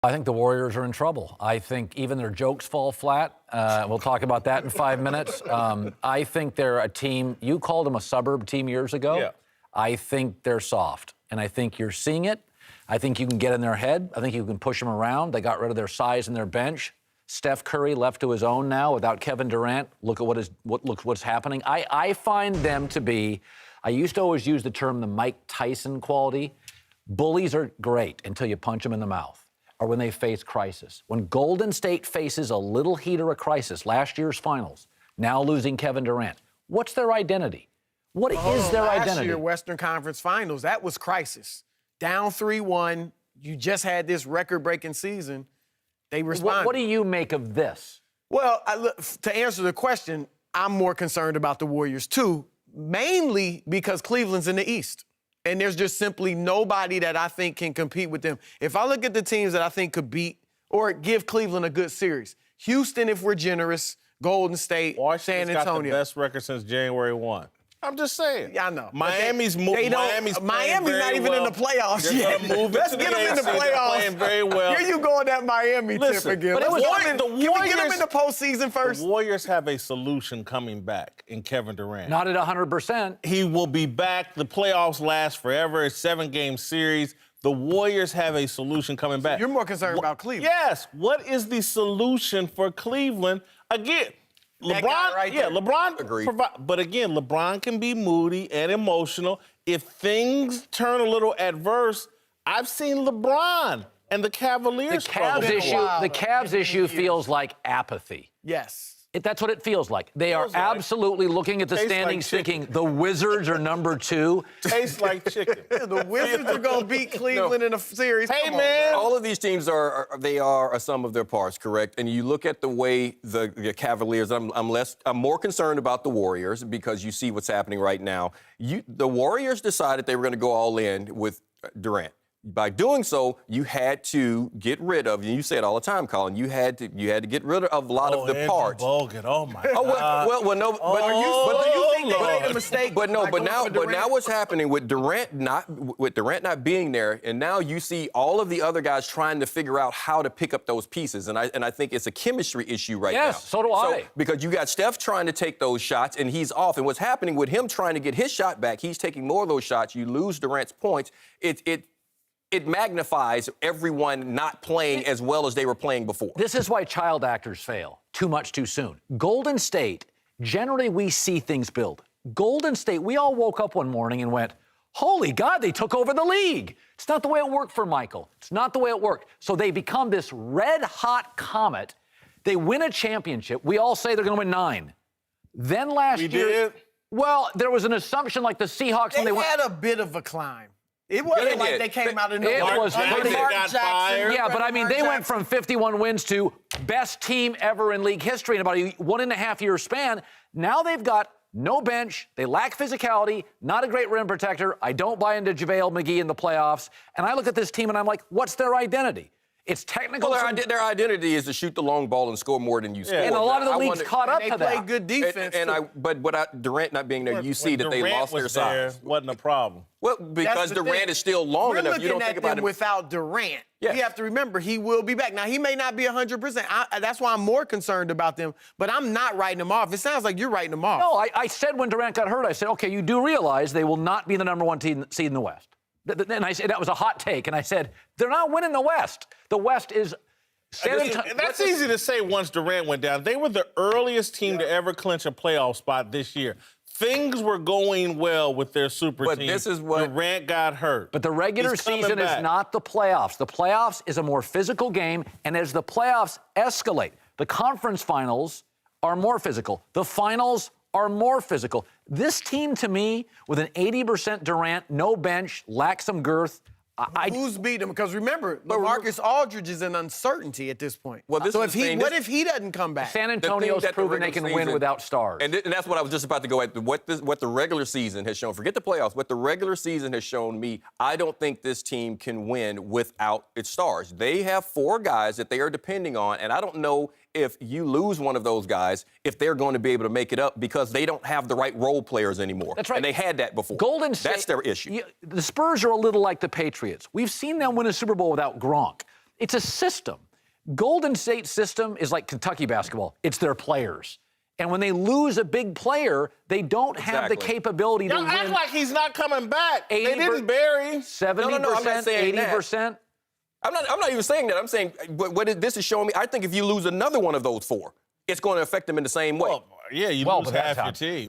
I think the Warriors are in trouble. I think even their jokes fall flat. We'll talk about that in 5 minutes. I think they're a team, you called them a suburb team years ago. Yeah. I think they're soft, and I think you're seeing it. I think you can get in their head. I think you can push them around. They got rid of their size and their bench. Steph Curry left to his own now without Kevin Durant. Look at what's happening. I find them to be, I used to always use the term the Mike Tyson quality. Bullies are great until you punch them in the mouth, or when they face crisis. When Golden State faces a little heat or a crisis, last year's finals, now losing Kevin Durant, what's their identity? What is their identity? Last year, Western Conference Finals, that was crisis. Down 3-1, you just had this record-breaking season. They responded. What do you make of this? Well, to answer the question, I'm more concerned about the Warriors, too, mainly because Cleveland's in the East. And there's just simply nobody that I think can compete with them. If I look at the teams that I think could beat or give Cleveland a good series, Houston, if we're generous, Golden State, Washington's San Antonio. got the best record since January 1. I'm just saying. Yeah, I know. Miami's not even in the playoffs yet. Let's get them in the playoffs. Playing very well. Here you go on that Miami tip again. But Can we get them in the postseason first? The Warriors have a solution coming back in Kevin Durant. Not at 100%. He will be back. The playoffs last forever. It's a 7-game series. The Warriors have a solution coming back. You're more concerned about Cleveland. Yes. What is the solution for Cleveland? Again, LeBron Agreed. But again, LeBron can be moody and emotional. If things turn a little adverse, I've seen LeBron and the Cavaliers The Cavs issue feels like apathy. Yes. That's what it feels like. They are absolutely looking at the standings thinking the Wizards are number 2. Tastes like chicken. The Wizards are going to beat Cleveland in a series. Hey, man. All of these teams are a sum of their parts, correct? And you look at the way the Cavaliers, I'm more concerned about the Warriors because you see what's happening right now. The Warriors decided they were going to go all in with Durant. By doing so, you had to get rid of, and you say it all the time, Colin, you had to get rid of a lot of the parts. Bogut. Oh, my God. Well, no. But do you think they made a mistake? But now what's happening with Durant not being there, and now you see all of the other guys trying to figure out how to pick up those pieces, and I think it's a chemistry issue right now. Yes, so do I. Because you got Steph trying to take those shots, and he's off, and what's happening with him trying to get his shot back, he's taking more of those shots. You lose Durant's points. It magnifies everyone not playing as well as they were playing before. This is why child actors fail too much too soon. Golden State, generally we see things build. Golden State, we all woke up one morning and went, holy God, they took over the league. It's not the way it worked for Michael. It's not the way it worked. So they become this red-hot comet. They win a championship. We all say they're going to win 9. Then last year, well, there was an assumption like the Seahawks. They had a bit of a climb. It wasn't like they came out of nowhere. It was pretty got fired. Yeah, but I mean, they went from 51 wins to best team ever in league history in about a 1.5-year span. Now they've got no bench. They lack physicality, not a great rim protector. I don't buy into JaVale McGee in the playoffs. And I look at this team and I'm like, what's their identity? It's technical. Well, their identity is to shoot the long ball and score more than you score. And a lot of the leagues caught up to that. They play good defense. But without Durant not being there, you see that they lost their size. Wasn't a problem. Well, because Durant is still long enough, you don't think about it. Without Durant, yes. You have to remember he will be back. Now, he may not be 100%. That's why I'm more concerned about them, but I'm not writing them off. It sounds like you're writing them off. No, I said when Durant got hurt, I said, okay, you do realize they will not be the number 1 seed in the West. And I said that was a hot take, and I said, they're not winning the West. The West is... That's easy to say once Durant went down. They were the earliest team to ever clinch a playoff spot this year. Things were going well with their super team. This is what Durant got hurt. But the regular season is not the playoffs. The playoffs is a more physical game, and as the playoffs escalate, the conference finals are more physical. The finals are more physical. This team, to me, with an 80% Durant, no bench, lacks some girth. Who's beat him? Because remember, LaMarcus Aldridge is an uncertainty at this point. Well, what if he doesn't come back? San Antonio's proven they can win without stars. And that's what I was just about to go at. What the regular season has shown, forget the playoffs, what the regular season has shown me, I don't think this team can win without its stars. They have 4 guys that they are depending on, and I don't know if you lose one of those guys, if they're going to be able to make it up because they don't have the right role players anymore. That's right. And they had that before. Golden State, that's their issue. The Spurs are a little like the Patriots. We've seen them win a Super Bowl without Gronk. It's a system. Golden State's system is like Kentucky basketball. It's their players. And when they lose a big player, they don't have the capability to Y'all win. act like he's not coming back. They didn't bury 70%, No, I'm not saying 80%. I'm not even saying that. I'm saying this is showing me. I think if you lose another one of those four, it's going to affect them in the same way. Well, yeah, you Well, lose but half that's your team.